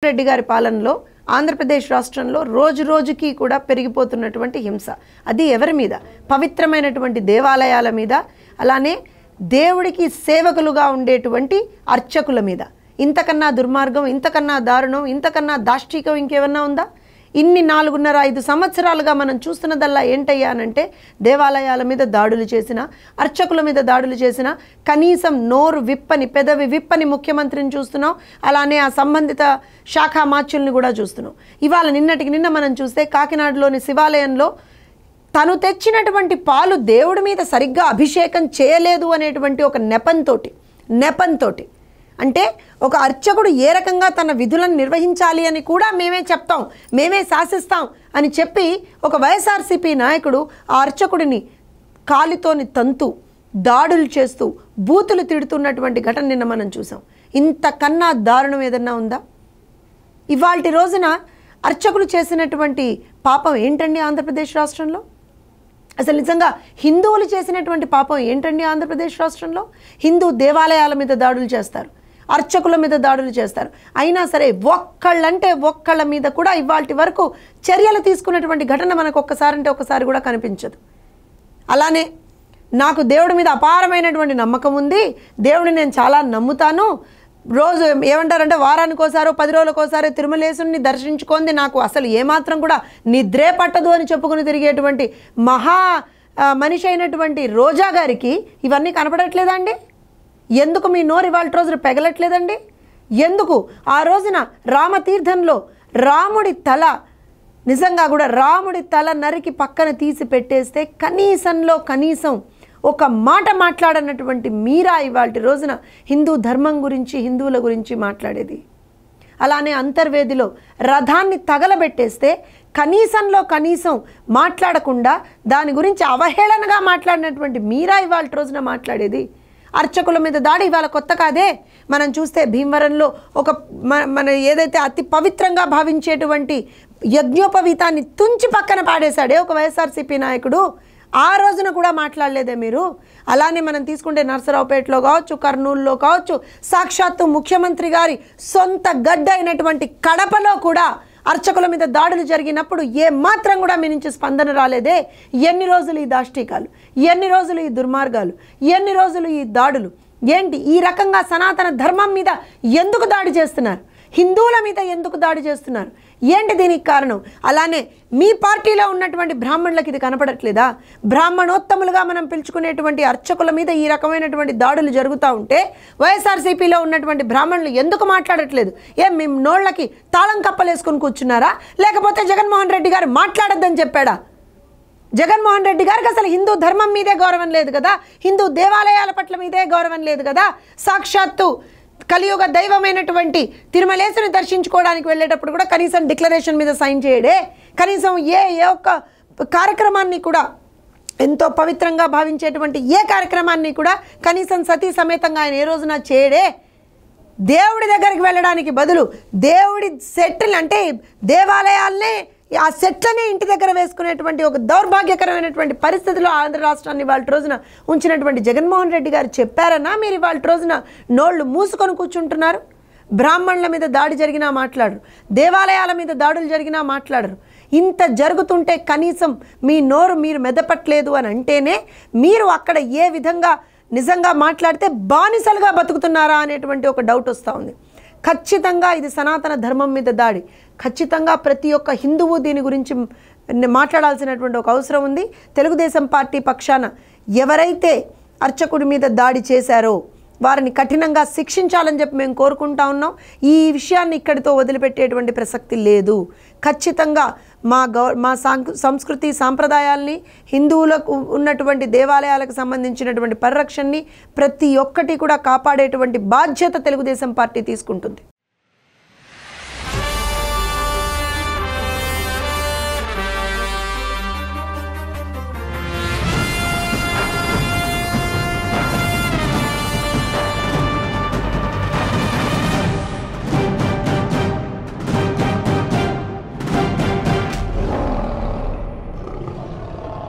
రెడ్డి గారి పాలనలో ఆంధ్రప్రదేశ్ రాష్ట్రంలో రోజు రోజుకి కూడా పెరిగిపోతున్నటువంటి హింస, అది ఎవరి మీద? పవిత్రమైనటువంటి దేవాలయాల మీద, అలానే దేవుడికి సేవకులుగా ఉండేటువంటి అర్చకుల మీద. ఇంతకన్నా దుర్మార్గం, ఇంతకన్నా దారుణం, ఇంతకన్నా దాష్టికం ఇంకేమన్నా ఉందా? ఇన్ని 4.5 సంవత్సరాలుగా మనం చూస్తున్నదల్లా ఏంటయ్యా అనంటే దేవాలయాల మీద దాడులు చేసిన, అర్చకుల మీద దాడులు చేసిన, కనీసం నోరు విప్పని, పెదవి విప్పని ముఖ్యమంత్రిని చూస్తున్నాం. అలానే ఆ సంబంధిత శాఖా మార్చుల్ని కూడా చూస్తున్నాం. ఇవాళ నిన్నటికి నిన్న మనం చూస్తే కాకినాడలోని శివాలయంలో తను తెచ్చినటువంటి పాలు దేవుడి మీద సరిగ్గా అభిషేకం చేయలేదు అనేటువంటి ఒక నెపంతోటి అంటే ఒక అర్చకుడు ఏ రకంగా తన విధులను నిర్వహించాలి అని కూడా మేమే చెప్తాం, మేమే శాసిస్తాం అని చెప్పి ఒక వైఎస్ఆర్సీపీ నాయకుడు ఆ అర్చకుడిని కాలితోని తంతు దాడులు చేస్తూ బూతులు తిడుతున్నటువంటి ఘటన నిన్న మనం చూసాం. ఇంతకన్నా దారుణం ఏదన్నా ఉందా? ఇవాల్టి రోజున అర్చకులు చేసినటువంటి పాపం ఏంటండి ఆంధ్రప్రదేశ్ రాష్ట్రంలో? అసలు నిజంగా హిందువులు చేసినటువంటి పాపం ఏంటండి ఆంధ్రప్రదేశ్ రాష్ట్రంలో? హిందూ దేవాలయాల మీద దాడులు చేస్తారు, అర్చకుల మీద దాడులు చేస్తారు. అయినా సరే ఒక్కళ్ళ మీద కూడా ఇవాల్టి వరకు చర్యలు తీసుకున్నటువంటి ఘటన మనకు ఒక్కసారి కూడా కనిపించదు. అలానే నాకు దేవుడి మీద అపారమైనటువంటి నమ్మకం ఉంది, దేవుడిని నేను చాలా నమ్ముతాను, రోజు ఏమంటారంటే వారానికోసారో 10 రోజులకోసారో తిరుమలేశుని దర్శించుకుంది, నాకు అసలు ఏమాత్రం కూడా నిద్రే పట్టదు అని చెప్పుకుని తిరిగేటువంటి మహా మనిషి అయినటువంటి రోజా గారికి ఇవన్నీ కనపడట్లేదండి? ఎందుకు మీ నోరు ఇవాళ రోజున పెగలట్లేదండి? ఎందుకు ఆ రోజున రామతీర్థంలో రాముడి తల, నిజంగా కూడా రాముడి తల నరికి పక్కన తీసి పెట్టేస్తే కనీసం ఒక మాట మాట్లాడనటువంటి మీరా ఇవాళ రోజున హిందూ ధర్మం గురించి, హిందువుల గురించి మాట్లాడేది? అలానే అంతర్వేదిలో రథాన్ని తగలబెట్టేస్తే కనీసం మాట్లాడకుండా దాని గురించి అవహేళనగా మాట్లాడినటువంటి మీరా ఇవాళ రోజున మాట్లాడేది? అర్చకుల మీద దాడి ఇవాళ కొత్త కాదే. మనం చూస్తే భీమవరంలో ఒక మన ఏదైతే అతి పవిత్రంగా భావించేటువంటి యజ్ఞోపవీతాన్ని తుంచి పక్కన పాడేశాడే ఒక వైఎస్ఆర్సీపీ నాయకుడు, ఆ రోజున కూడా మాట్లాడలేదే మీరు? అలానే మనం తీసుకుంటే నర్సరావుపేటలో కావచ్చు, కర్నూలులో కావచ్చు, సాక్షాత్తు ముఖ్యమంత్రి గారి సొంత గడ్డ అయినటువంటి కడపలో కూడా అర్చకుల మీద దాడులు జరిగినప్పుడు ఏ మాత్రం కూడా మీ నుంచి స్పందన రాలేదే? ఎన్ని రోజులు ఈ దాష్టికాలు, ఎన్ని రోజులు ఈ దుర్మార్గాలు, ఎన్ని రోజులు ఈ దాడులు? ఏంటి ఈ రకంగా సనాతన ధర్మం మీద ఎందుకు దాడి చేస్తున్నారు? హిందువుల మీద ఎందుకు దాడి చేస్తున్నారు? ఏంటి దీనికి కారణం? అలానే మీ పార్టీలో ఉన్నటువంటి బ్రాహ్మణులకు ఇది కనపడట్లేదా? బ్రాహ్మణోత్తములుగా మనం పిలుచుకునేటువంటి అర్చకుల మీద ఈ రకమైనటువంటి దాడులు జరుగుతూ ఉంటే వైఎస్ఆర్సీపీలో ఉన్నటువంటి బ్రాహ్మణులు ఎందుకు మాట్లాడట్లేదు? మీ నోళ్ళకి తాళం కప్పలేసుకుని కూర్చున్నారా? లేకపోతే జగన్మోహన్ రెడ్డి గారు మాట్లాడొద్దని చెప్పాడా? జగన్మోహన్ రెడ్డి గారికి అసలు హిందూ ధర్మం మీదే గౌరవం లేదు కదా, హిందూ దేవాలయాల పట్ల మీదే గౌరవం లేదు కదా. సాక్షాత్తు కలియుగ దైవమైనటువంటి తిరుమలేశుని దర్శించుకోవడానికి వెళ్ళేటప్పుడు కూడా కనీసం డిక్లరేషన్ మీద సైన్ చేయడే? కనీసం ఏ ఒక్క కార్యక్రమాన్ని కూడా, ఎంతో పవిత్రంగా భావించేటువంటి ఏ కార్యక్రమాన్ని కూడా కనీసం సతీ సమేతంగా ఆయన ఏ రోజున చేయడే? దేవుడి దగ్గరికి వెళ్ళడానికి బదులు దేవుడి సెట్లు అంటే దేవాలయాలనే, ఆ సెట్లనే ఇంటి దగ్గర వేసుకునేటువంటి ఒక దౌర్భాగ్యకరమైనటువంటి పరిస్థితిలో ఆంధ్ర రాష్ట్రాన్ని ఇవాళ రోజున ఉంచినటువంటి జగన్మోహన్ రెడ్డి గారు చెప్పారన్నా మీరు ఇవాళ రోజున నోళ్ళు మూసుకొని కూర్చుంటున్నారు? బ్రాహ్మణుల మీద దాడి జరిగినా మాట్లాడరు, దేవాలయాల మీద దాడులు జరిగినా మాట్లాడరు. ఇంత జరుగుతుంటే కనీసం మీ నోరు మీరు మెదపట్లేదు అని అంటేనే మీరు అక్కడ ఏ విధంగా నిజంగా మాట్లాడితే బానిసలుగా బతుకుతున్నారా అనేటువంటి ఒక డౌట్ వస్తూ ఉంది. ఖచ్చితంగా ఇది సనాతన ధర్మం మీద దాడి. ఖచ్చితంగా ప్రతి ఒక్క హిందువు దీని గురించి మాట్లాడాల్సినటువంటి ఒక అవసరం ఉంది. తెలుగుదేశం పార్టీ పక్షాన ఎవరైతే అర్చకుడి మీద దాడి చేశారో వారిని కఠినంగా శిక్షించాలని చెప్పి మేము కోరుకుంటా ఉన్నాం. ఈ విషయాన్ని ఇక్కడితో వదిలిపెట్టేటువంటి ప్రసక్తి లేదు. ఖచ్చితంగా మా సంస్కృతి సాంప్రదాయాల్ని, హిందువులకు ఉన్నటువంటి దేవాలయాలకు సంబంధించినటువంటి పరిరక్షణని ప్రతి ఒక్కటి కూడా కాపాడేటువంటి బాధ్యత తెలుగుదేశం పార్టీ తీసుకుంటుంది.